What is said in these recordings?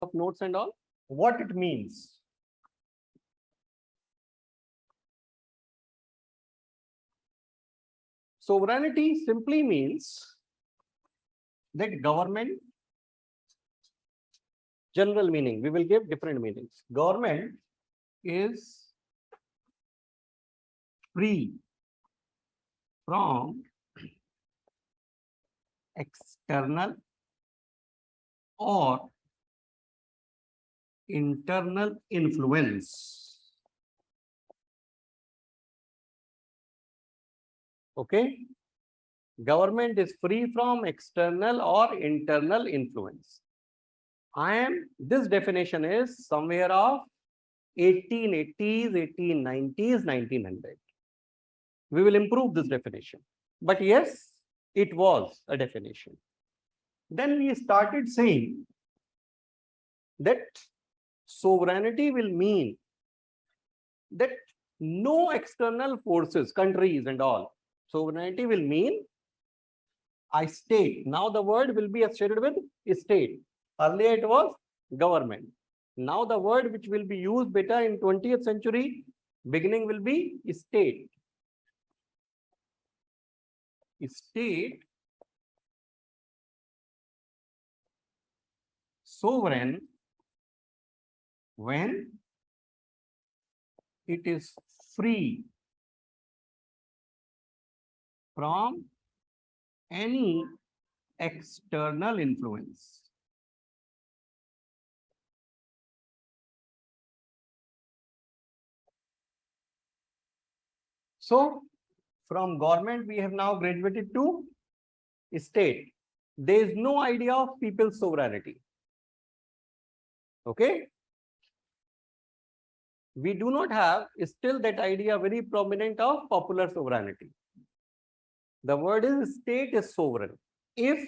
of notes and all, what it means. Sovereignty simply means that government, general meaning, we will give different meanings. Government is free from external or internal influence. Okay? Government is free from external or internal influence. This definition is somewhere of 1880s, 1890s, 1900. We will improve this definition. But yes, it was a definition. Then we started saying that sovereignty will mean that no external forces, countries and all. Sovereignty will mean I state. Now the word will be associated with state. Earlier it was government. Now the word which will be used better in 20th century beginning will be state. State sovereign when it is free from any external influence. So from government we have now graduated to state. There is no idea of people's sovereignty. Okay? We do not have still that idea very prominent of popular sovereignty. The word is state is sovereign. If,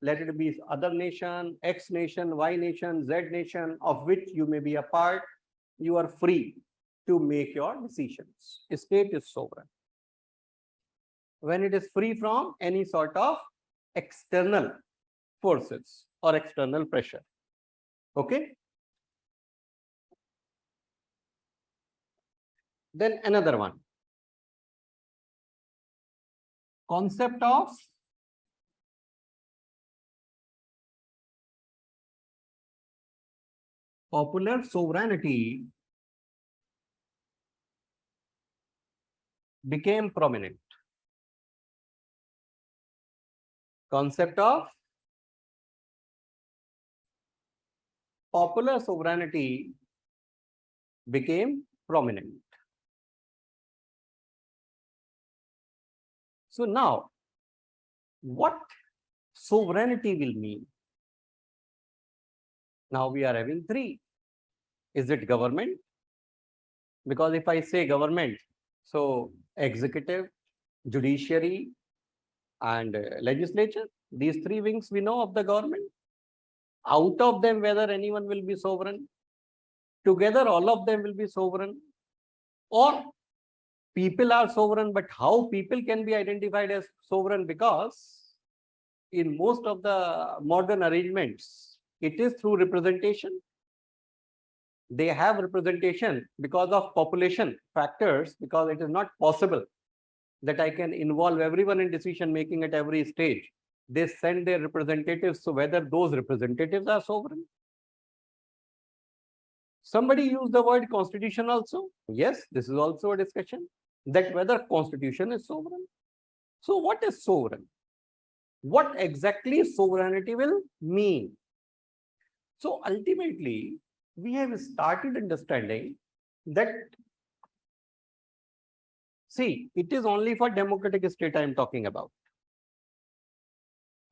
let it be other nation, X nation, Y nation, Z nation, of which you may be a part, you are free to make your decisions. State is sovereign. When it is free from any sort of external forces or external pressure. Okay? Then another one. Concept of popular sovereignty became prominent. Concept of popular sovereignty became prominent. So now, what sovereignty will mean? Now we are having three. Is it government? Because if I say government, so executive, judiciary, and legislature, these three wings we know of the government. Out of them, whether anyone will be sovereign, together all of them will be sovereign, or people are sovereign, but how people can be identified as sovereign? Because in most of the modern arrangements, it is through representation. They have representation because of population factors, because it is not possible that I can involve everyone in decision making at every stage. They send their representatives, so whether those representatives are sovereign. Somebody used the word constitution also. Yes, this is also a discussion that whether constitution is sovereign. So what is sovereign? What exactly sovereignty will mean? So ultimately, we have started understanding that, see, it is only for democratic state I am talking about.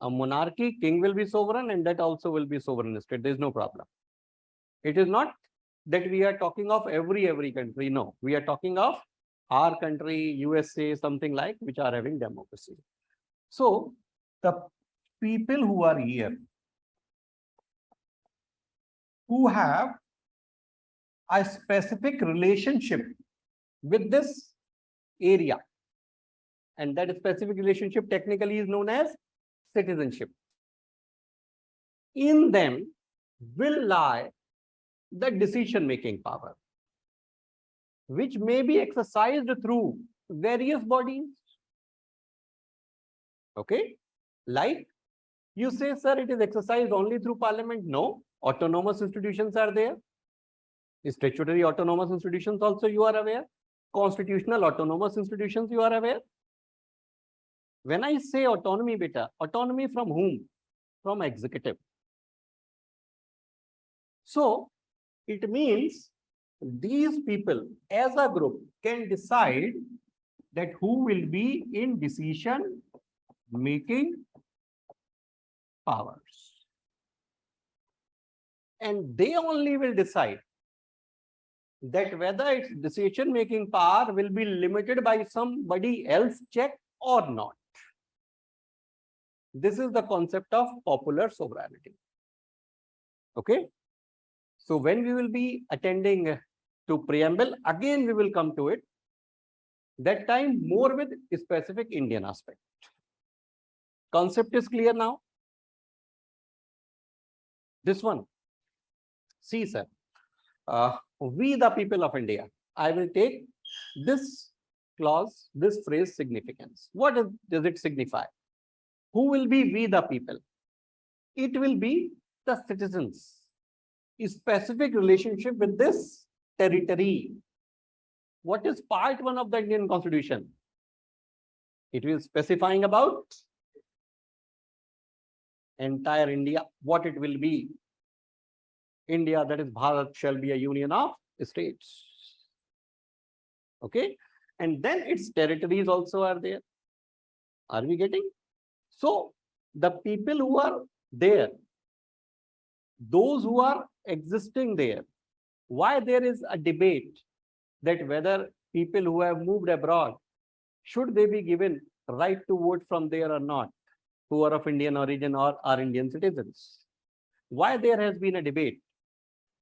A monarchy, king will be sovereign, and that also will be sovereign state. There is no problem. It is not that we are talking of every country. No, we are talking of our country, USA, something like, which are having democracy. So the people who are here, who have a specific relationship with this area, and that specific relationship technically is known as citizenship. In them, will lie the decision-making power, which may be exercised through various bodies. Okay, like you say, sir, it is exercised only through parliament. No, autonomous institutions are there. Statutory autonomous institutions also you are aware. Constitutional autonomous institutions you are aware. When I say autonomy, beta, autonomy from whom? From executive. So it means these people as a group can decide that who will be in decision making powers. And they only will decide that whether its decision making power will be limited by somebody else check or not. This is the concept of popular sovereignty. Okay. So when we will be attending to preamble, again we will come to it. That time more with specific Indian aspect. Concept is clear now? This one. See, sir. We the people of India. I will take this clause, this phrase significance. What does it signify? Who will be we the people? It will be the citizens. A specific relationship with this territory. What is part 1 of the Indian Constitution? It is specifying about entire India, what it will be. India, that is Bharat, shall be a union of states. Okay. And then its territories also are there. Are we getting? So the people who are there, those who are existing there, why there is a debate that whether people who have moved abroad, should they be given right to vote from there or not, who are of Indian origin or are Indian citizens? Why there has been a debate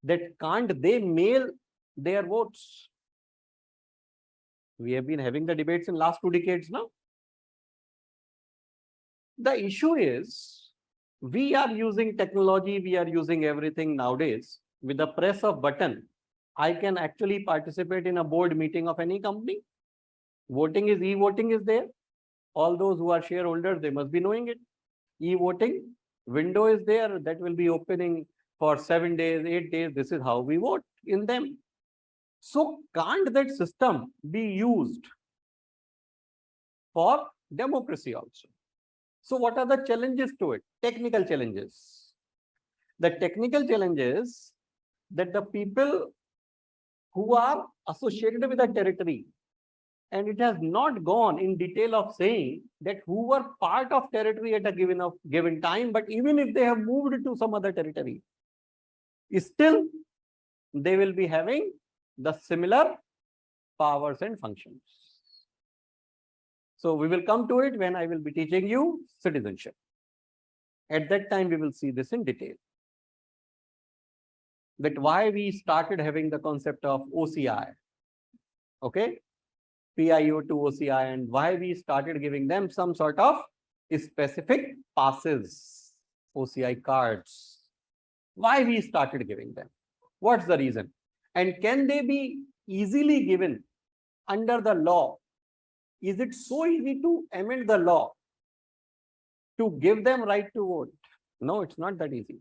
that can't they mail their votes? We have been having the debates in last 2 decades now. The issue is we are using technology, we are using everything nowadays. With the press of button, I can actually participate in a board meeting of any company. Voting is e-voting is there. All those who are shareholders, they must be knowing it. E-voting window is there that will be opening for 7 days, 8 days. This is how we vote in them. So can't that system be used for democracy also? So what are the challenges to it? Technical challenges. The technical challenges that the people who are associated with a territory, and it has not gone in detail of saying that who were part of territory at a given time, but even if they have moved to some other territory, still they will be having the similar powers and functions. So we will come to it when I will be teaching you citizenship. At that time, we will see this in detail. That why we started having the concept of OCI, okay, PIO to OCI, and why we started giving them some sort of specific passes, OCI cards. Why we started giving them? What's the reason? And can they be easily given under the law? Is it so easy to amend the law to give them right to vote? No, it's not that easy.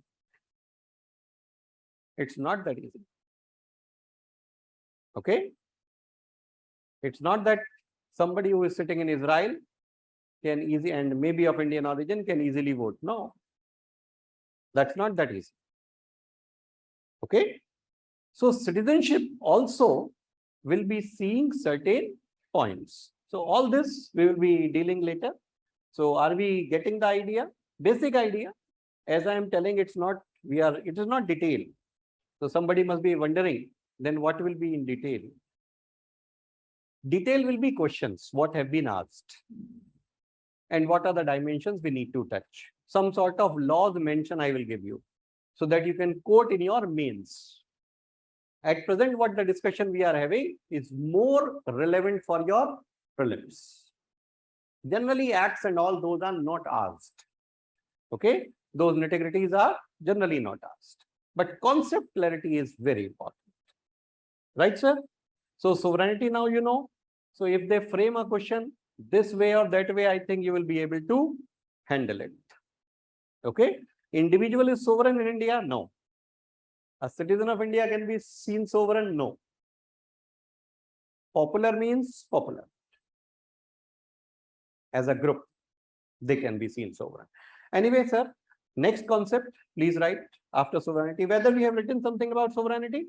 It's not that easy. Okay? It's not that somebody who is sitting in Israel can easily, and maybe of Indian origin, can easily vote. No, that's not that easy. Okay? So citizenship also will be seeing certain points. So all this we will be dealing later. So are we getting the idea? Basic idea. As I am telling, it is not detail. So somebody must be wondering, then what will be in detail? Detail will be questions, what have been asked, and what are the dimensions we need to touch. Some sort of laws mention I will give you, so that you can quote in your mains. At present, what the discussion we are having is more relevant for your prelims. Generally, acts and all those are not asked. Okay, those nitty-gritties are generally not asked. But concept clarity is very important. Right, sir? So sovereignty now you know. So if they frame a question this way or that way, I think you will be able to handle it. Okay? Individual is sovereign in India? No. A citizen of India can be seen sovereign? No. Popular means popular. As a group, they can be seen sovereign. Anyway, sir, next concept, please write after sovereignty. Whether we have written something about sovereignty?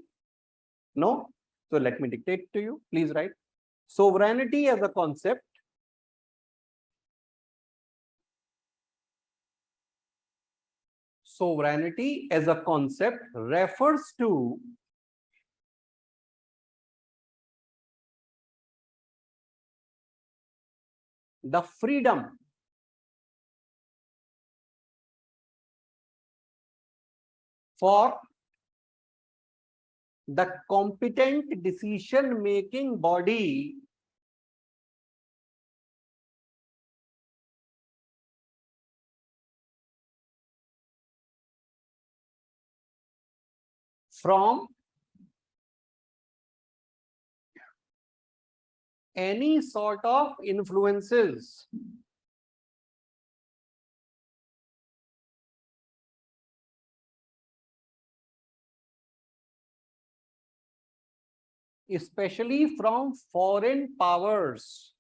No? So let me dictate to you. Please write. Sovereignty as a concept refers to the freedom for the competent decision making body from any sort of influences especially from foreign powers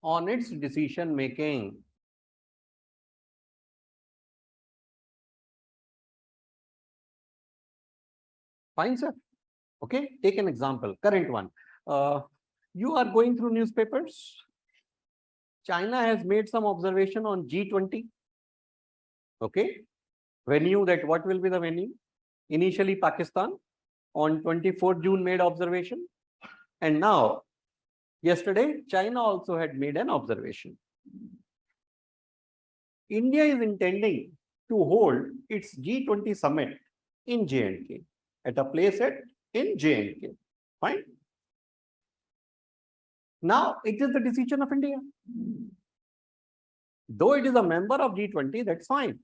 on its decision making. Fine, sir. Okay, take an example, current one. You are going through newspapers. China has made some observation on G20. Okay, venue, that what will be the venue? Initially, Pakistan on 24th June made observation, and now yesterday China also had made an observation. India is intending to hold its G20 summit in J&K at a place in J&K. Fine. Now it is the decision of India. Though it is a member of G20, that's fine.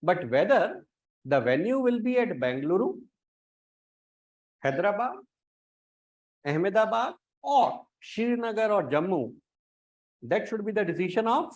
But whether the venue will be at Bengaluru, Hyderabad, Ahmedabad, or Srinagar or Jammu, that should be the decision of